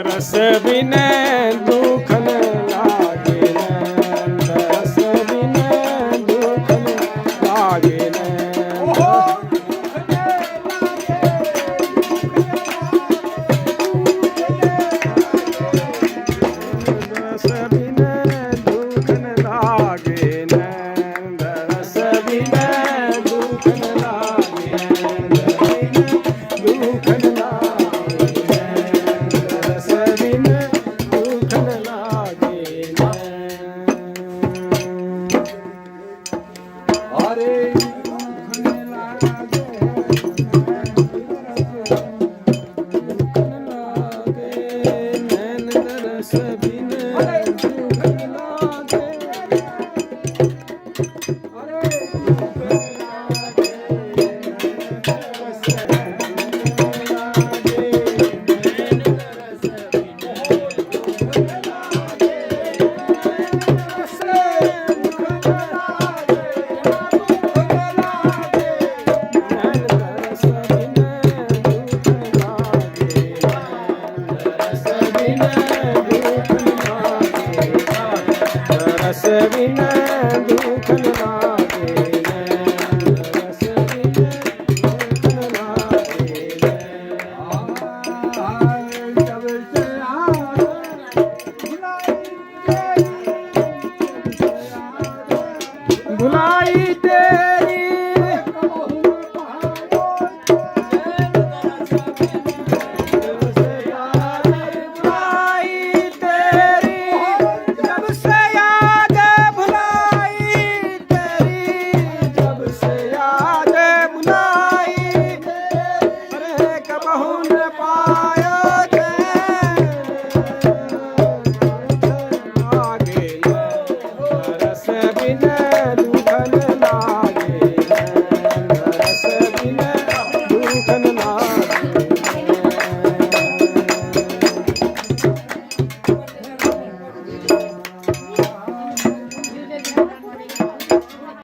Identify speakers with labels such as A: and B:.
A: रस बिन दुख न लागे रस बिन दुख न लागे रस बिन दुख न लागे रस बिन दुख न लागे दुख न लागे रस बिन दुख न लागे अरे दुख न लागे दुख न लागे नैन रस बिन दुख न लागे अरे दुख न लागे रस बिन दुख न लागे रस बिन दुख न लागे जब से भुलाई तेरी रस बिन दुख न लागे